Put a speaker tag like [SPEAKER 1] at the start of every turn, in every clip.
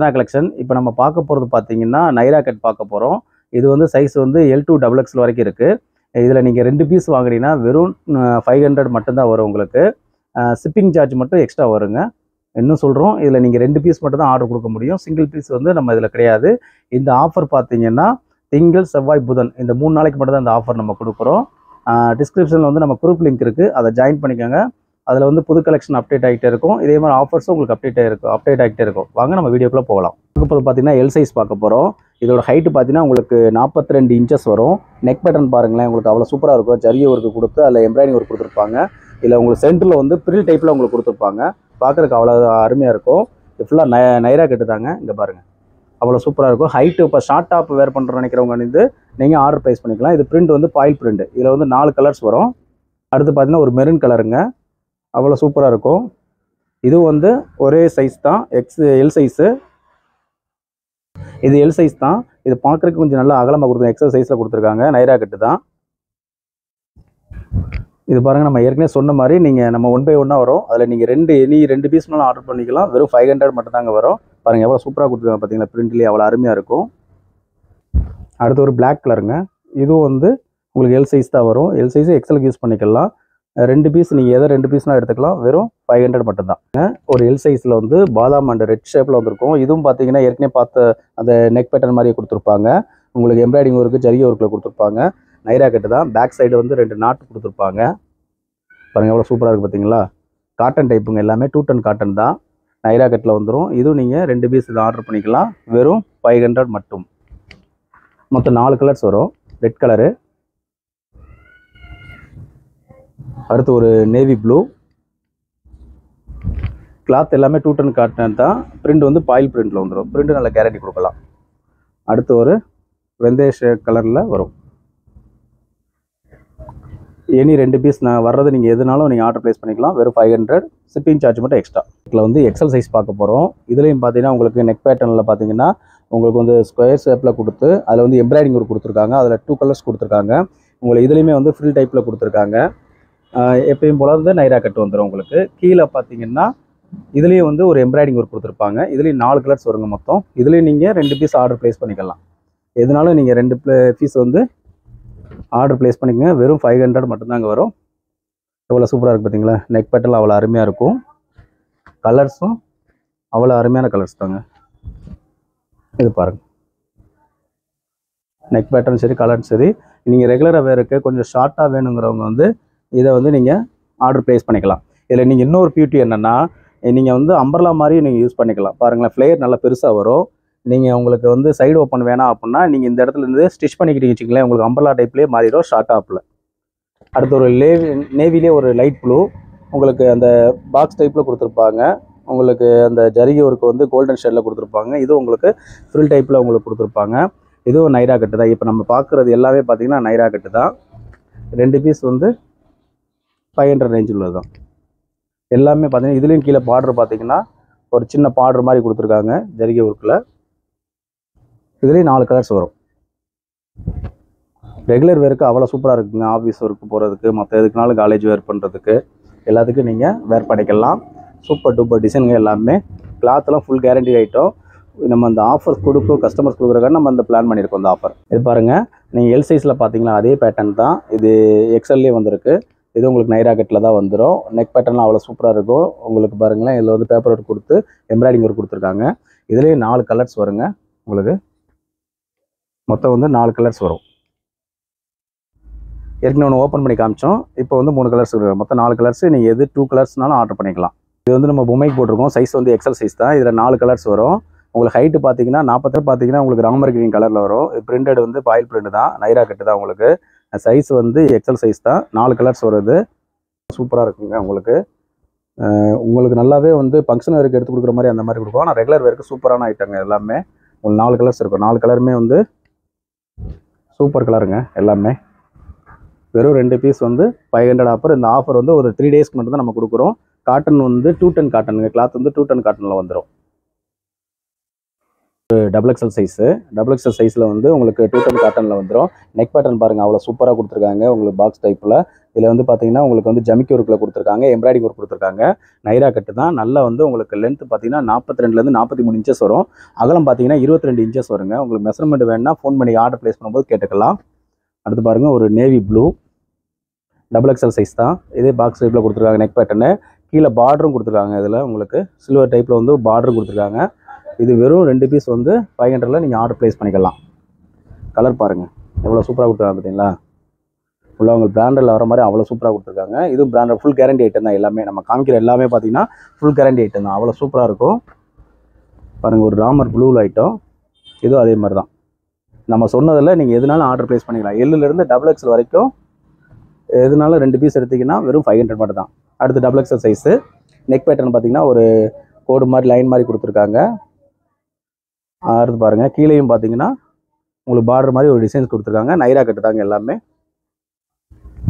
[SPEAKER 1] Ratna collection. இப்போ நம்ம பார்க்க போகிறது பார்த்தீங்கன்னா நைரா கட் பார்க்க போகிறோம். இது வந்து சைஸ் வந்து L2 XXL வரைக்கும் இருக்குது. இதில் நீங்கள் 2 பீஸ் வாங்குறீங்கன்னா வெறும் 500 மட்டும்தான் வரும் உங்களுக்கு. ஷிப்பிங் சார்ஜ் மட்டும் எக்ஸ்ட்ரா வருங்க. இன்னும் சொல்கிறோம், இதில் நீங்கள் 2 பீஸ் மட்டும் தான் ஆர்டர் கொடுக்க முடியும். சிங்கிள் பீஸ் வந்து நம்ம இதில் கிடையாது. இந்த ஆஃபர் பார்த்தீங்கன்னா திங்கள், செவ்வாய், புதன் இந்த 3 நாளைக்கு மட்டும் தான் இந்த ஆஃபர் நம்ம கொடுக்குறோம். டிஸ்கிரிப்ஷனில் வந்து நம்ம குரூப் லிங்க் இருக்குது, அதை ஜாயின் பண்ணிக்கோங்க. அதில் வந்து புது கலெக்ஷன் அப்டேட் ஆகிட்டே இருக்கும். இதே மாதிரி ஆஃபர்ஸும் உங்களுக்கு அப்டேட் ஆகிட்டே இருக்கும். வாங்க நம்ம வீடியோக்குள்ளே போகலாம். இப்போ பார்த்தீங்கன்னா எல் சைஸ் பார்க்க போகிறோம். இதோட ஹைட்டு பார்த்தீங்கன்னா உங்களுக்கு 42 இன்ச்சஸ் வரும். நெக் பேட்டர்ன் பாருங்களேன், உங்களுக்கு அவ்வளோ சூப்பராக இருக்கும். ஜரி ஒர்க்கு கொடுத்து அதில் எம்ப்ராய்டிங் ஒர்க் கொடுத்துருப்பாங்க. இதில் உங்களுக்கு சென்டரில் வந்து பிரில் டைப்பில் உங்களுக்கு கொடுத்துருப்பாங்க. பார்க்குறதுக்கு அவ்வளோ அருமையாக இருக்கும். இது ஃபுல்லாக நைரா கட்டு தாங்க. இங்கே பாருங்கள், அவ்வளோ சூப்பராக இருக்கும். ஹைட்டு இப்போ ஷார்ட் டாப் வேர் பண்ணுற நினைக்கிறவங்க வந்து நீங்கள் ஆர்டர் ப்ளேஸ் பண்ணிக்கலாம். இது பிரிண்ட் வந்து பாயில் பிரிண்ட். இதில் வந்து 4 கலர்ஸ் வரும். அடுத்து பார்த்தீங்கன்னா ஒரு மெரூன் கலருங்க, அவ்வளோ சூப்பராக இருக்கும். இது வந்து ஒரே சைஸ் தான், எல் சைஸு. இது எல் சைஸ் தான். இது பார்க்குறதுக்கு கொஞ்சம் நல்லா அகலமாக கொடுத்துருக்காங்க. எக்ஸல் சைஸில் கொடுத்துருக்காங்க. நைரா கட்டு தான் இது. பாருங்கள், நம்ம ஏற்கனவே சொன்ன மாதிரி நீங்கள் நம்ம 1 by 1 வரும். அதில் நீங்கள் 2 பீஸ்னாலும் ஆர்டர் பண்ணிக்கலாம். வெறும் 500 மட்டும் தாங்க வரும். பாருங்கள் எவ்வளோ சூப்பராக கொடுத்துருக்காங்க பார்த்தீங்களா, பிரிண்ட்லேயே அவ்வளோ அருமையாக இருக்கும். அடுத்து ஒரு பிளாக் கலருங்க. இதுவும் வந்து உங்களுக்கு எல் சைஸ் தான் வரும். எல் சைஸு எக்ஸலுக்கு யூஸ் பண்ணிக்கலாம். 2 பீஸ் நீங்கள் எதை 2 பீஸ்னால் எடுத்துக்கலாம். வெறும் 500 மட்டும்தான். ஒரு எல் சைஸில் வந்து பாதாம் அண்ட் ரெட் ஷேப்பில் வந்துருக்கும். இதுவும் பார்த்தீங்கன்னா ஏற்கனவே பார்த்த அந்த நெக் பேட்டர்ன் மாதிரியே கொடுத்துருப்பாங்க. உங்களுக்கு எம்ப்ராய்டிங் ஒர்க்கு ஜரி ஒர்க்கில் கொடுத்துருப்பாங்க. நைரா கட்டு தான். பேக் சைடு வந்து 2 நாட்டு கொடுத்துருப்பாங்க. பாருங்கள் எவ்வளோ சூப்பராக இருக்குது பார்த்தீங்களா. காட்டன் டைப்புங்க, எல்லாமே 2 டன் காட்டன் தான். நைரா கட்டில் வந்துடும். இதுவும் நீங்கள் 2 பீஸ் இதை ஆர்டர் பண்ணிக்கலாம். வெறும் 500 மட்டும். மொத்தம் 4 கலர்ஸ் வரும். ரெட் கலரு, அடுத்து ஒரு நேவி ப்ளூ. கிளாத் எல்லாமே 2 டன் காட்டன் தான். பிரிண்ட் வந்து பாயில் பிரிண்டில் வந்துடும். பிரிண்ட் நல்ல கேரண்டி கொடுக்கலாம். அடுத்து ஒரு வெந்தய கலரில் வரும். எனி 2 பீஸ் நான் வர்றது நீங்கள் எதுனாலும் நீங்கள் ஆர்டர் ப்ளேஸ் பண்ணிக்கலாம். வெறும் 500. ஷிப்பிங் சார்ஜ் மட்டும் எக்ஸ்ட்ரா. இதில் வந்து எக்ஸல் சைஸ் பார்க்க போகிறோம். இதுலேயும் பார்த்தீங்கன்னா உங்களுக்கு நெக் பேட்டர்னில் பார்த்தீங்கன்னா உங்களுக்கு வந்து ஸ்கொயர் ஷேப்பில் கொடுத்து அதில் வந்து எம்ப்ராய்டிங் ஒர்க் கொடுத்துருக்காங்க. அதில் 2 கலர்ஸ் கொடுத்துருக்காங்க. உங்களுக்கு இதுலேயுமே வந்து ஃப்ரில் டைப்பில் கொடுத்துருக்காங்க. எப்பயும் போல வந்து நைரா கட்டு வந்துடும் உங்களுக்கு. கீழே பார்த்தீங்கன்னா இதுலேயும் வந்து ஒரு எம்ப்ராய்டிங் ஒர்க் கொடுத்துருப்பாங்க. இதுலேயும் 4 கலர்ஸ் வருங்க மொத்தம். இதுலேயும் நீங்கள் 2 பீஸ் ஆர்டர் ப்ளேஸ் பண்ணிக்கலாம். எதுனாலும் நீங்கள் 2 பீஸ் வந்து ஆர்டர் ப்ளேஸ் பண்ணிக்கோங்க. வெறும் 500 மட்டும்தாங்க வரும். எவ்வளோ சூப்பராக இருக்குது பார்த்தீங்களா. நெக் பேட்டர்ன் அவ்வளோ அருமையாக இருக்கும். கலர்ஸும் அவ்வளோ அருமையான கலர்ஸ் தாங்க. இது பாருங்கள், நெக் பேட்டர்ன் சரி, கலர் சரி. நீங்கள் ரெகுலராக வேருக்கு கொஞ்சம் ஷார்ட்டாக வேணுங்கிறவங்க வந்து இதை வந்து நீங்கள் ஆர்டர் ப்ளேஸ் பண்ணிக்கலாம். இதில் நீங்கள் இன்னொரு பியூட்டி என்னென்னா, நீங்கள் வந்து அம்பர்லா மாதிரியும் நீங்கள் யூஸ் பண்ணிக்கலாம். பாருங்களேன், ஃப்ளேயர் நல்லா பெருசாக வரும். நீங்கள் உங்களுக்கு வந்து சைடு ஓப்பன் வேணாம் அப்படின்னா நீங்கள் இந்த இடத்துல இருந்து ஸ்டிச் பண்ணிக்கிட்டீங்க வச்சுங்களேன், உங்களுக்கு அம்பர்லா டைப்லேயே மாறிடும் ஷார்ட் டாப்பில். அடுத்து ஒரு நேவிலே ஒரு லைட் ப்ளூ. உங்களுக்கு அந்த பாக்ஸ் டைப்பில் கொடுத்துருப்பாங்க. உங்களுக்கு அந்த ஜரிகை ஒர்க்கு வந்து கோல்டன் ஷேடில் கொடுத்துருப்பாங்க. இது உங்களுக்கு ஃப்ரில் டைப்பில் உங்களுக்கு கொடுத்துருப்பாங்க. இதுவும் நைரா கட்டு தான். இப்போ நம்ம பார்க்குறது எல்லாமே பார்த்தீங்கன்னா நைரா கட்டு தான். 2 பீஸ் வந்து 500 ரேஞ்சில் உள்ளது தான். எல்லாமே பார்த்தீங்கன்னா இதுலேயும் கீழே பார்டர் பார்த்தீங்கன்னா ஒரு சின்ன பார்டர் மாதிரி கொடுத்துருக்காங்க ஜரிகை ஒர்க்கில். இதுலேயும் 4 கலர்ஸ் வரும். ரெகுலர் வேருக்கு அவ்வளோ சூப்பராக இருக்குங்க. ஆஃபீஸ் ஒர்க்கு போகிறதுக்கு, மற்ற எதுக்குனாலும் காலேஜ் வேர் பண்ணுறதுக்கு எல்லாத்துக்கும் நீங்கள் வேர் பண்ணிக்கலாம். சூப்பர் டூப்பர் டிசைனுங்க எல்லாமே. கிளாத்லாம் ஃபுல் கேரண்டி ஐட்டம். நம்ம அந்த ஆஃபர்ஸ் கொடுக்கும் கஸ்டமர்ஸ் கொடுக்குறக்காக நம்ம அந்த பிளான் பண்ணியிருக்கோம் இந்த ஆஃபர். இது பாருங்கள், நீங்கள் எல் சைஸில் பார்த்தீங்கன்னா அதே பேட்டர்ன் தான். இது எக்ஸல்லே வந்திருக்கு. இது உங்களுக்கு நைரா கட்டில் தான் வந்துடும். நெக் பேட்டர்லாம் அவ்வளோ சூப்பராக இருக்கும். உங்களுக்கு பாருங்களேன், இதில் வந்து பேப்பர் ஒர்க் கொடுத்து எம்ப்ராய்டிங் ஒர்க் கொடுத்துருக்காங்க. இதுலேயே 4 கலர்ஸ் வருங்க. உங்களுக்கு மொத்தம் வந்து 4 கலர்ஸ் வரும். ஏற்கனவே ஒன்று ஓப்பன் பண்ணி காமிச்சோம். இப்போ வந்து 3 கலர்ஸ் இருக்குது. மொத்தம் 4 கலர்ஸ். நீங்கள் எது 2 கலர்ஸ்னாலும் ஆர்டர் பண்ணிக்கலாம். இது வந்து நம்ம பொம்மைக்கு போட்டிருக்கோம். சைஸ் வந்து எக்ஸல் சைஸ் தான். இதில் 4 கலர்ஸ் வரும். உங்களுக்கு ஹைட்டு பார்த்தீங்கன்னா 40 பார்த்தீங்கன்னா உங்களுக்கு ராமர் கிரீன் கலரில் வரும். பிரிண்டட் வந்து பாயில் பிரிண்ட் தான். நைரா கட்டு தான் உங்களுக்கு. சைஸ் வந்து எக்ஸல் சைஸ் தான். 4 கலர்ஸ் வருது. சூப்பராக இருக்குங்க. உங்களுக்கு நல்லாவே வந்து ஃபங்க்ஷன் வேருக்கு எடுத்து கொடுக்குற மாதிரி அந்த மாதிரி கொடுக்கும். ஆனால் ரெகுலர் வேருக்கு சூப்பரான ஐட்டங்க எல்லாமே. உங்களுக்கு 4 கலர்ஸ் இருக்கும். 4 கலருமே வந்து சூப்பர் கலருங்க எல்லாமே. வெறும் 2 பீஸ் வந்து 500 ஆஃபர். இந்த ஆஃபர் வந்து ஒரு 3 டேஸ்க்கு மட்டும் தான் நம்ம கொடுக்குறோம். காட்டன் வந்து 2 டன் காட்டனுங்க. கிளாத் வந்து 2 டன் காட்டனில் வந்துடும். Double XL size. Double XL சைஸில் வந்து உங்களுக்கு 210 காட்டனில் வந்துடும். நெக் பேட்டர்ன் பாருங்கள், அவ்வளோ சூப்பராக கொடுத்துருக்காங்க. உங்களுக்கு பாக்ஸ் டைப்பில் இதில் வந்து பார்த்தீங்கன்னா உங்களுக்கு வந்து ஜமிக்கி ஒர்க்கில் கொடுத்துருக்காங்க, எம்ப்ராய்டிங் ஒர்க் கொடுத்துருக்காங்க. நைரா கட்டு தான். நல்லா வந்து உங்களுக்கு லென்த் பார்த்தீங்கன்னா 42லேருந்து 43 இன்ச்சஸ் வரும். அகலம் பார்த்தீங்கன்னா 22 இன்ச்சஸ் வருங்க. உங்களுக்கு மெஷர்மெண்ட் வேணுன்னா ஃபோன் பண்ணி ஆர்டர் ப்ளேஸ் பண்ணும்போது கேட்டுக்கலாம். அடுத்து பாருங்கள், ஒரு navy blue double XL size தான். இதே பாக்ஸ் டைப்பில் கொடுத்துருக்காங்க. நெக் பேட்டர்னு கீழே பார்டரும் கொடுத்துருக்காங்க. இதில் உங்களுக்கு சில்வர் டைப்பில் வந்து பார்டரும் கொடுத்துருக்காங்க. இது வெறும் 2 பீஸ் வந்து 500ல் நீங்கள் ஆர்டர் ப்ளேஸ் பண்ணிக்கலாம். கலர் பாருங்கள் எவ்வளோ சூப்பராக கொடுத்துருக்காங்க பார்த்தீங்களா. ஃபுல்லாக உங்களுக்கு பிராண்டில் வர மாதிரி அவ்வளோ சூப்பராக கொடுத்துருக்காங்க. இதுவும் பிராண்டட் ஃபுல் கேரண்டி ஐட்டம் தான். எல்லாமே நம்ம காமிக்கிற எல்லாமே பார்த்தீங்கன்னா ஃபுல் கேரண்டி ஐட்டம் தான். அவ்வளோ சூப்பராக இருக்கும் பாருங்கள். ஒரு ராமர் ப்ளூ ஐட்டம், இதுவும் அதே மாதிரி தான். நம்ம சொன்னதில் நீங்கள் எதுனாலும் ஆர்டர் ப்ளேஸ் பண்ணிக்கலாம். எல்லுலேருந்து டபுள் எக்ஸல் வரைக்கும் எதுனாலும் 2 பீஸ் எடுத்திங்கன்னா வெறும் 500 மட்டும் தான். அடுத்து double XL size. Neck pattern பார்த்தீங்கன்னா ஒரு கோடு மாதிரி லைன் மாதிரி கொடுத்துருக்காங்க. அடுத்து பாருங்கள், கீழேயும் பார்த்தீங்கன்னா உங்களுக்கு பார்டர் மாதிரி ஒரு டிசைன்ஸ் கொடுத்துருக்காங்க. நைரா கட்டு தாங்க எல்லாமே.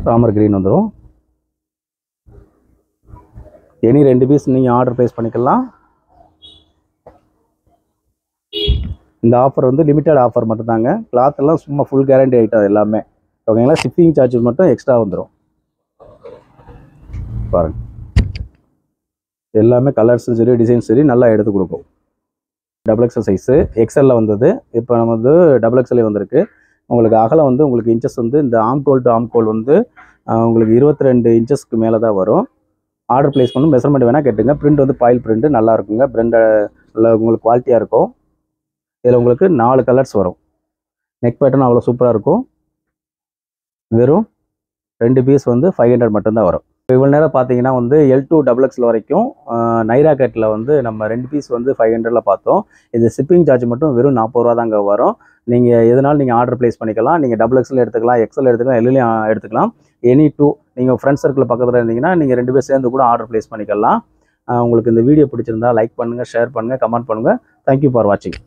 [SPEAKER 1] ராமர் கிரீன் வந்துடும். எனி 2 பீஸ் நீங்கள் ஆர்டர் ப்ளேஸ் பண்ணிக்கலாம். இந்த ஆஃபர் வந்து லிமிட்டட் ஆஃபர் மட்டும் தாங்க. கிளாத் எல்லாம் சும்மா ஃபுல் கேரண்டி ஐட்டம் எல்லாமே, ஓகேங்களா. ஷிப்பிங் சார்ஜஸ் மட்டும் எக்ஸ்ட்ரா வந்துடும். பாருங்கள், எல்லாமே கலர்ஸும் சரி டிசைன் சரி நல்லா எடுத்து கொடுக்கும். டபுள் எக்ஸல் சைஸு எக்ஸலில் வந்தது. இப்போ நம்ம வந்து டபுள் எக்ஸலே வந்திருக்கு. உங்களுக்கு அகலம் வந்து உங்களுக்கு இன்ச்சஸ் வந்து இந்த ஆம்கோல் டு ஆம்கோல் வந்து உங்களுக்கு 22 இன்ச்சஸ்க்கு மேலே தான் வரும். ஆர்டர் ப்ளேஸ் பண்ணணும். மெஷர்மெண்ட் வேணால் கேட்டுங்க. பிரிண்ட் வந்து பாயில் பிரிண்ட் நல்லா இருக்குங்க. பிரிண்டை நல்லா உங்களுக்கு குவாலிட்டியாக இருக்கும். இதில் உங்களுக்கு 4 கலர்ஸ் வரும். நெக் பேட்டர்ன் அவ்வளோ சூப்பராக இருக்கும். வெறும் 2 பீஸ் வந்து 500 மட்டும்தான் வரும். இவ்வளோ நேரம் பார்த்தீங்கன்னா வந்து L2 டபுள் எக்ஸல் வரைக்கும் நைரா கட்டில் வந்து நம்ம 2 பீஸ் வந்து 500ல் பார்த்தோம். இது ஷிப்பிங் சார்ஜ் மட்டும் வெறும் 40 ரூபா தாங்க வரும். நீங்கள் எதனாலும் நீங்கள் ஆர்டர் ப்ளேஸ் பண்ணிக்கலாம். நீங்கள் டபுள் எக்ஸல் எடுத்துக்கலாம், எக்ஸல் எடுத்துக்கலாம், எல்லையும் எடுத்துக்கலாம். எனி 2 நீங்கள் ஃப்ரெண்ட்ஸ் சர்க்கிள் பக்கத்தில் இருந்தீங்கன்னா நீங்கள் 2 பேர் சேர்ந்து கூட ஆர்டர் ப்ளேஸ் பண்ணிக்கலாம். உங்களுக்கு இந்த வீடியோ பிடிச்சிருந்தா லைக் பண்ணுங்கள், ஷேர் பண்ணுங்கள், கமெண்ட் பண்ணுங்கள். தேங்க்யூ ஃபார் வாட்சிங்.